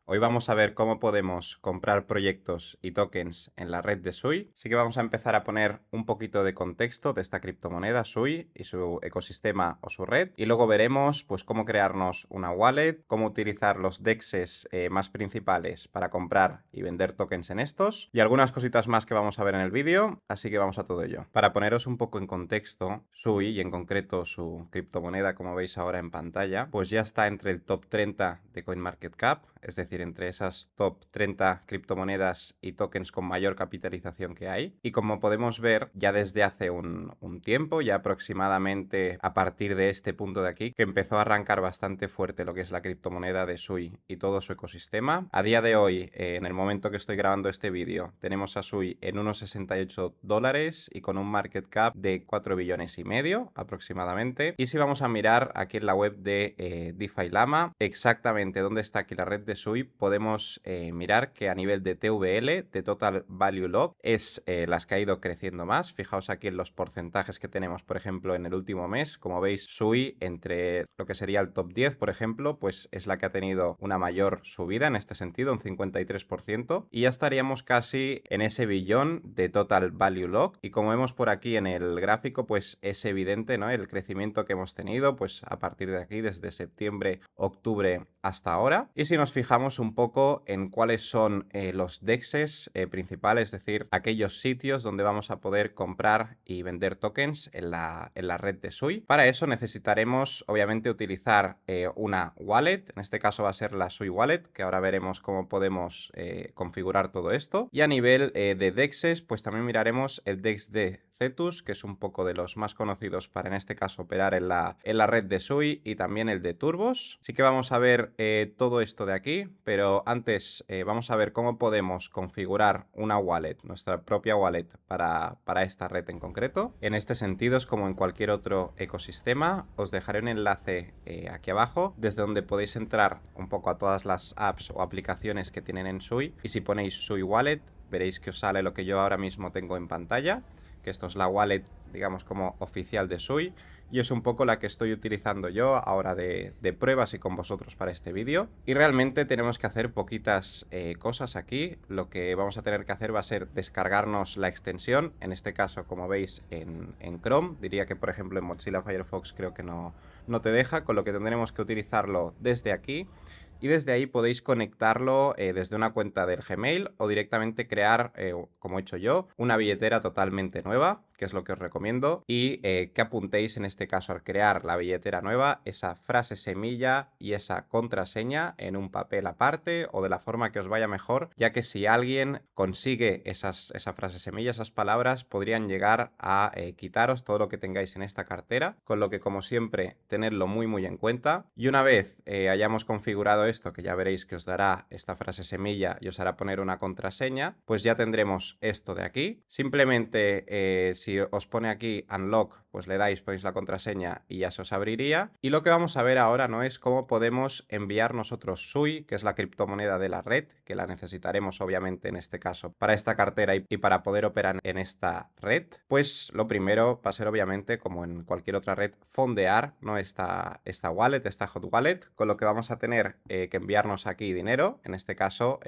Hoy vamos a ver cómo podemos comprar proyectos y tokens en la red de Sui. Así que vamos a empezar a poner un poquito de contexto de esta criptomoneda Sui y su ecosistema o su red. Y luego veremos pues cómo crearnos una wallet, cómo utilizar los DEXs más principales para comprar y vender tokens en estos y algunas cositas más que vamos a ver en el vídeo. Así que vamos a todo ello. Para poneros un poco en contexto, Sui y en concreto su criptomoneda, como veis ahora en pantalla, pues ya está entre el top 30 de CoinMarketCap, es decir, entre esas top 30 criptomonedas y tokens con mayor capitalización que hay. Y como podemos ver, ya desde hace un tiempo, ya aproximadamente a partir de este punto de aquí, que empezó a arrancar bastante fuerte lo que es la criptomoneda de Sui y todo su ecosistema. A día de hoy, en el momento que estoy grabando este vídeo, tenemos a Sui en unos $68 y con un market cap de 4 billones y medio aproximadamente. Y si vamos a mirar aquí en la web de DeFi Lama, exactamente dónde está aquí la red de Sui, podemos mirar que a nivel de TVL, de Total Value Lock, es las que ha ido creciendo más. Fijaos aquí en los porcentajes que tenemos, por ejemplo, en el último mes. Como veis, Sui, entre lo que sería el top 10, por ejemplo, pues es la que ha tenido una mayor subida en este sentido, un 53%, y ya estaríamos casi en ese billón de Total Value Lock. Y como vemos por aquí en el gráfico, pues es evidente, ¿no?, el crecimiento que hemos tenido, pues a partir de aquí, desde septiembre, octubre hasta ahora. Y si nos fijamos un poco en cuáles son los DEXs principales, es decir, aquellos sitios donde vamos a poder comprar y vender tokens en la red de Sui. Para eso necesitaremos, obviamente, utilizar una wallet. En este caso va a ser la Sui Wallet, que ahora veremos cómo podemos configurar todo esto. Y a nivel de DEXs, pues también miraremos el DEX de Cetus, que es un poco de los más conocidos para, en este caso, operar en la red de Sui, y también el de Turbos. Así que vamos a ver todo esto de aquí, pero antes vamos a ver cómo podemos configurar una wallet, nuestra propia wallet para esta red en concreto. En este sentido, es como en cualquier otro ecosistema. Os dejaré un enlace aquí abajo, desde donde podéis entrar un poco a todas las apps o aplicaciones que tienen en Sui, y si ponéis Sui Wallet, veréis que os sale lo que yo ahora mismo tengo en pantalla, que esto es la wallet, digamos, como oficial de Sui, y es un poco la que estoy utilizando yo ahora de pruebas y con vosotros para este vídeo. Y realmente tenemos que hacer poquitas cosas aquí. Lo que vamos a tener que hacer va a ser descargarnos la extensión, en este caso, como veis, en Chrome. Diría que, por ejemplo, en Mozilla Firefox creo que no te deja, con lo que tendremos que utilizarlo desde aquí. Y desde ahí podéis conectarlo desde una cuenta del Gmail o directamente crear, como he hecho yo, una billetera totalmente nueva, que es lo que os recomiendo, y que apuntéis en este caso al crear la billetera nueva esa frase semilla y esa contraseña en un papel aparte o de la forma que os vaya mejor, ya que si alguien consigue esa frase semilla, esas palabras, podrían llegar a quitaros todo lo que tengáis en esta cartera, con lo que, como siempre, tenedlo muy en cuenta. Y una vez hayamos configurado esto, que ya veréis que os dará esta frase semilla y os hará poner una contraseña, pues ya tendremos esto de aquí. Simplemente si os pone aquí Unlock, pues le dais, ponéis la contraseña y ya se os abriría. Y lo que vamos a ver ahora no es cómo podemos enviar nosotros Sui, que es la criptomoneda de la red, que la necesitaremos obviamente en este caso para esta cartera y para poder operar en esta red. Pues lo primero va a ser, obviamente, como en cualquier otra red, fondear, ¿no?, esta wallet, esta hot wallet, con lo que vamos a tener que enviarnos aquí dinero, en este caso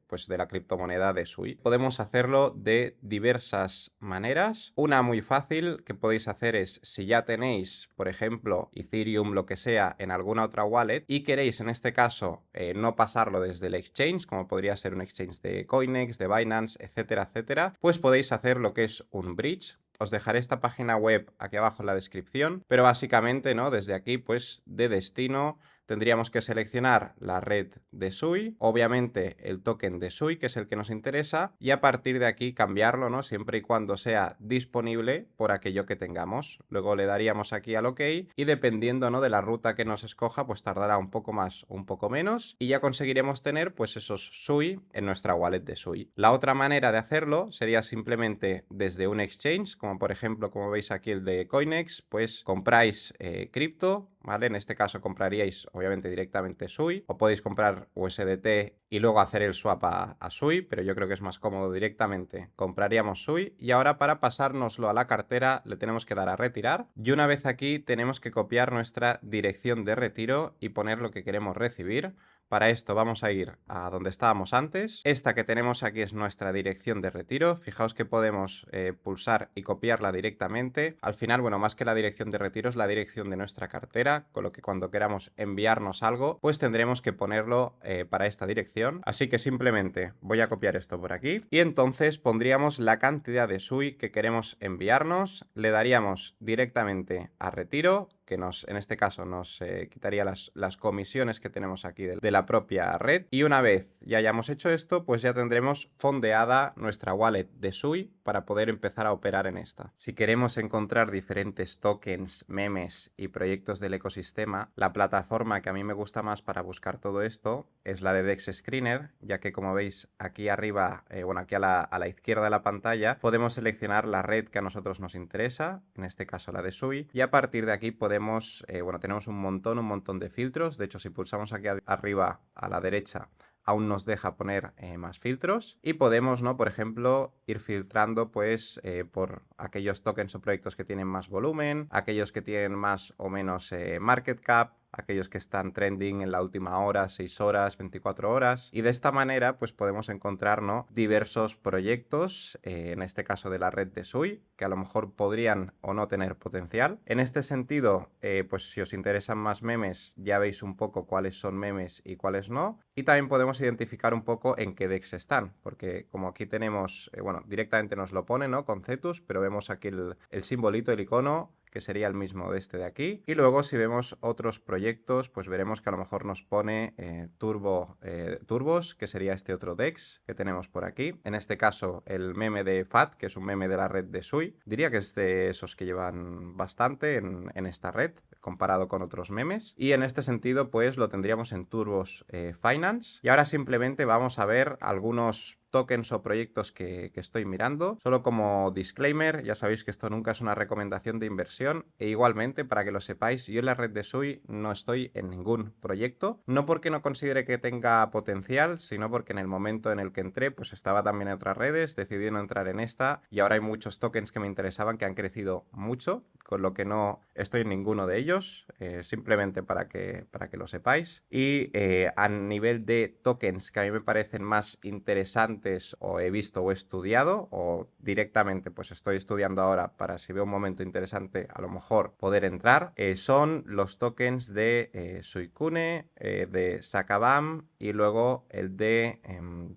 pues de la criptomoneda de Sui. Podemos hacerlo de diversas maneras. Una muy fácil que podéis hacer es, si ya tenéis, por ejemplo, Ethereum, lo que sea, en alguna otra wallet y queréis, en este caso, no pasarlo desde el exchange, como podría ser un exchange de Coinex, de Binance, etcétera, etcétera, pues podéis hacer lo que es un bridge. Os dejaré esta página web aquí abajo en la descripción, pero básicamente, ¿no?, desde aquí, pues de destino, tendríamos que seleccionar la red de Sui, obviamente el token de Sui, que es el que nos interesa, y a partir de aquí cambiarlo, ¿no?, siempre y cuando sea disponible por aquello que tengamos. Luego le daríamos aquí al OK y, dependiendo, ¿no?, de la ruta que nos escoja, pues tardará un poco más o un poco menos y ya conseguiremos tener pues esos Sui en nuestra wallet de Sui. La otra manera de hacerlo sería simplemente desde un exchange, como por ejemplo, como veis aquí el de Coinex, pues compráis cripto, ¿vale? En este caso compraríais obviamente directamente Sui, o podéis comprar USDT y luego hacer el swap a Sui, pero yo creo que es más cómodo directamente. Compraríamos Sui y ahora, para pasárnoslo a la cartera, le tenemos que dar a retirar, y una vez aquí tenemos que copiar nuestra dirección de retiro y poner lo que queremos recibir. Para esto vamos a ir a donde estábamos antes. Esta que tenemos aquí es nuestra dirección de retiro. Fijaos que podemos pulsar y copiarla directamente. Al final, bueno, más que la dirección de retiro es la dirección de nuestra cartera, con lo que cuando queramos enviarnos algo, pues tendremos que ponerlo para esta dirección. Así que simplemente voy a copiar esto por aquí y entonces pondríamos la cantidad de SUI que queremos enviarnos, le daríamos directamente a retiro, que en este caso nos quitaría las comisiones que tenemos aquí de la propia red. Y una vez ya hayamos hecho esto, pues ya tendremos fondeada nuestra wallet de SUI para poder empezar a operar en esta. Si queremos encontrar diferentes tokens, memes y proyectos del ecosistema, la plataforma que a mí me gusta más para buscar todo esto es la de Dex Screener, ya que como veis aquí arriba, bueno, aquí a la izquierda de la pantalla, podemos seleccionar la red que a nosotros nos interesa, en este caso la de SUI, y a partir de aquí podemos bueno, tenemos un montón de filtros. De hecho, si pulsamos aquí arriba a la derecha, aún nos deja poner más filtros y podemos, ¿no? Por ejemplo, ir filtrando pues por aquellos tokens o proyectos que tienen más volumen, aquellos que tienen más o menos market cap, aquellos que están trending en la última hora, 6 horas, 24 horas. Y de esta manera pues podemos encontrar, ¿no? diversos proyectos, en este caso de la red de SUI, que a lo mejor podrían o no tener potencial. En este sentido, pues si os interesan más memes, ya veis un poco cuáles son memes y cuáles no. Y también podemos identificar un poco en qué DEX están, porque como aquí tenemos, bueno, directamente nos lo pone, ¿no? Con Cetus, pero vemos aquí el simbolito, el icono, que sería el mismo de este de aquí. Y luego si vemos otros proyectos, pues veremos que a lo mejor nos pone Turbos, que sería este otro DEX que tenemos por aquí. En este caso el meme de FAT, que es un meme de la red de SUI. Diría que es de esos que llevan bastante en esta red, comparado con otros memes. Y en este sentido, pues lo tendríamos en Turbos Finance. Y ahora simplemente vamos a ver algunos tokens o proyectos que estoy mirando. Solo como disclaimer, ya sabéis que esto nunca es una recomendación de inversión e igualmente, para que lo sepáis, yo en la red de SUI no estoy en ningún proyecto, no porque no considere que tenga potencial, sino porque en el momento en el que entré, pues estaba también en otras redes, decidí no entrar en esta y ahora hay muchos tokens que me interesaban que han crecido mucho, con lo que no estoy en ninguno de ellos, simplemente para que lo sepáis. Y a nivel de tokens que a mí me parecen más interesantes o he visto o he estudiado o directamente pues estoy estudiando ahora para si veo un momento interesante a lo mejor poder entrar, son los tokens de Suicune, de Sakabam y luego el de,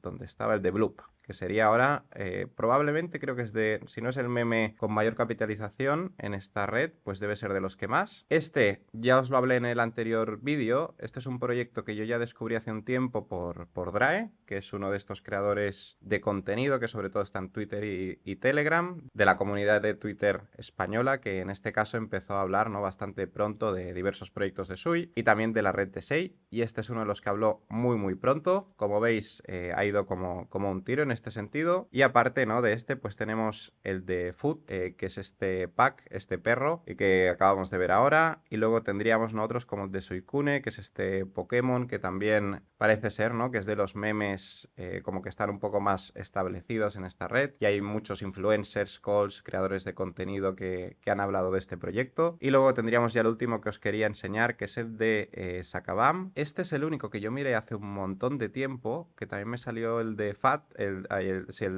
¿dónde estaba? El de Bloop, que sería ahora, probablemente creo que es de, si no es el meme con mayor capitalización en esta red, pues debe ser de los que más. Este, ya os lo hablé en el anterior vídeo, este es un proyecto que yo ya descubrí hace un tiempo por Drae, que es uno de estos creadores de contenido que sobre todo está en Twitter y Telegram, de la comunidad de Twitter española, que en este caso empezó a hablar, ¿no? bastante pronto de diversos proyectos de SUI y también de la red de SEI, y este es uno de los que habló muy pronto. Como veis, ha ido como un tiro en este sentido. Y aparte, ¿no? de este, pues tenemos el de Food, que es este pack, este perro, y que acabamos de ver ahora. Y luego tendríamos nosotros como el de Suicune, que es este Pokémon, que también parece ser, ¿no? que es de los memes como que están un poco más establecidos en esta red. Y hay muchos influencers, calls, creadores de contenido que han hablado de este proyecto. Y luego tendríamos ya el último que os quería enseñar, que es el de Sakabam. Este es el único que yo miré hace un montón de tiempo, que también me salió el de Fat, el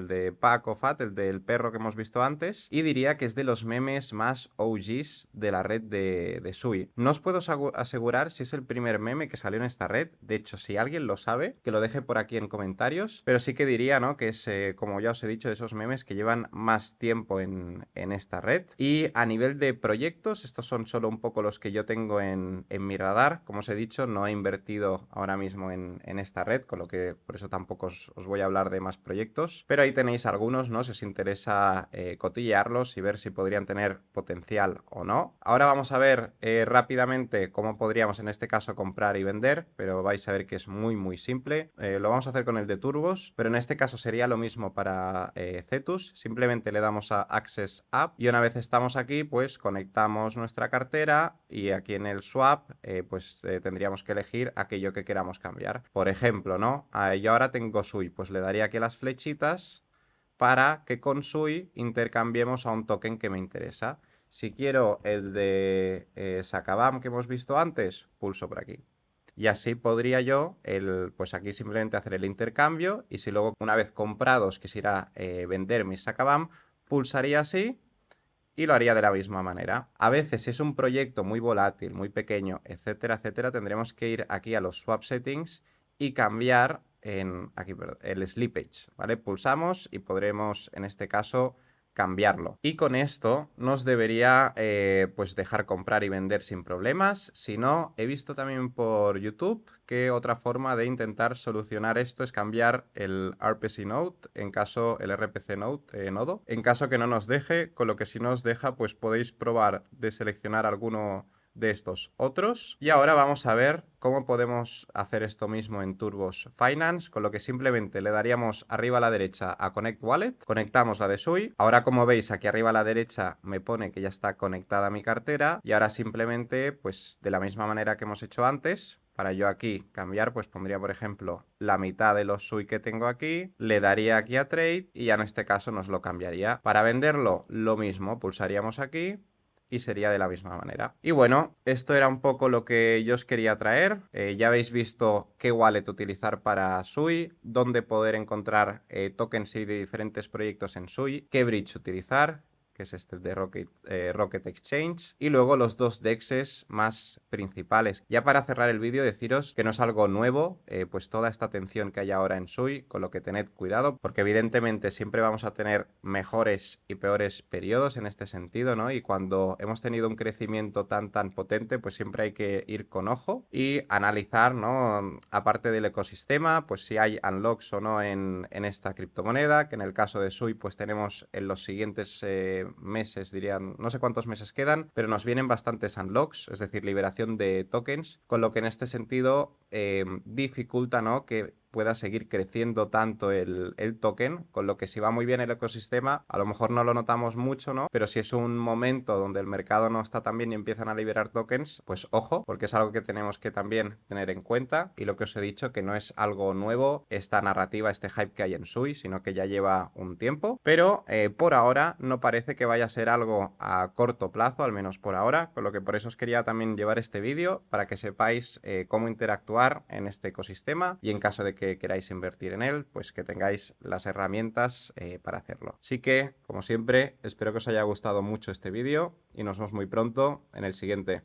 de Paco Fat, el del perro que hemos visto antes, y diría que es de los memes más OGs de la red de SUI. No os puedo asegurar si es el primer meme que salió en esta red, de hecho si alguien lo sabe, que lo deje por aquí en comentarios, pero sí que diría, ¿no? que es, como ya os he dicho, de esos memes que llevan más tiempo en esta red. Y a nivel de proyectos, estos son solo un poco los que yo tengo en mi radar. Como os he dicho, no he invertido ahora mismo en esta red, con lo que por eso tampoco os voy a hablar de más proyectos, pero ahí tenéis algunos, ¿no? Si os interesa cotillearlos y ver si podrían tener potencial o no. Ahora vamos a ver rápidamente cómo podríamos en este caso comprar y vender, pero vais a ver que es muy simple. Lo vamos a hacer con el de Turbos, pero en este caso sería lo mismo para Cetus. Simplemente le damos a Access App y una vez estamos aquí, pues conectamos nuestra cartera y aquí en el swap, pues tendríamos que elegir aquello que queramos cambiar. Por ejemplo, ¿no? Yo ahora tengo SUI, pues le daría aquí a las flechitas para que con SUI intercambiemos a un token que me interesa. Si quiero el de Sakabam que hemos visto antes, pulso por aquí. y así podría yo, pues aquí simplemente hacer el intercambio y si luego una vez comprados quisiera vender mis Sakabam, pulsaría así y lo haría de la misma manera. A veces, si es un proyecto muy volátil, muy pequeño, etcétera, etcétera, tendremos que ir aquí a los swap settings y cambiar aquí, perdón, el slippage, ¿vale? Pulsamos y podremos, en este caso, cambiarlo. Y con esto nos debería pues dejar comprar y vender sin problemas. Si no, he visto también por YouTube que otra forma de intentar solucionar esto es cambiar el RPC node, en caso el RPC node, nodo, en caso que no nos deje, con lo que si no os deja, pues podéis probar de seleccionar alguno de estos otros. Y ahora vamos a ver cómo podemos hacer esto mismo en Turbos Finance, con lo que simplemente le daríamos arriba a la derecha a Connect Wallet, conectamos la de Sui. Ahora, como veis, aquí arriba a la derecha me pone que ya está conectada mi cartera y ahora simplemente, pues de la misma manera que hemos hecho antes, para yo aquí cambiar, pues pondría, por ejemplo, la mitad de los SUI que tengo aquí, le daría aquí a Trade y ya en este caso nos lo cambiaría. Para venderlo, lo mismo, pulsaríamos aquí y sería de la misma manera. Y bueno, esto era un poco lo que yo os quería traer. Ya habéis visto qué wallet utilizar para Sui, dónde poder encontrar tokens de diferentes proyectos en Sui, qué bridge utilizar, que es este de Rocket Exchange, y luego los dos DEXs más principales. Ya para cerrar el vídeo, deciros que no es algo nuevo, pues toda esta atención que hay ahora en Sui, con lo que tened cuidado, porque evidentemente siempre vamos a tener mejores y peores periodos en este sentido, ¿no? Y cuando hemos tenido un crecimiento tan potente, pues siempre hay que ir con ojo y analizar, ¿no? Aparte del ecosistema, pues si hay unlocks o no en esta criptomoneda, que en el caso de Sui, pues tenemos en los siguientes meses, dirían, no sé cuántos meses quedan, pero nos vienen bastantes unlocks, es decir, liberación de tokens, con lo que en este sentido dificulta, ¿no? que pueda seguir creciendo tanto el token, con lo que si va muy bien el ecosistema, a lo mejor no lo notamos mucho, ¿no? Pero si es un momento donde el mercado no está tan bien y empiezan a liberar tokens, pues ojo, porque es algo que tenemos que también tener en cuenta. Y lo que os he dicho, que no es algo nuevo, esta narrativa, este hype que hay en Sui, sino que ya lleva un tiempo. Pero por ahora no parece que vaya a ser algo a corto plazo, al menos por ahora, con lo que por eso os quería también llevar este vídeo, para que sepáis cómo interactuar en este ecosistema y en caso de que queráis invertir en él, pues que tengáis las herramientas para hacerlo. Así que, como siempre, espero que os haya gustado mucho este vídeo y nos vemos muy pronto en el siguiente.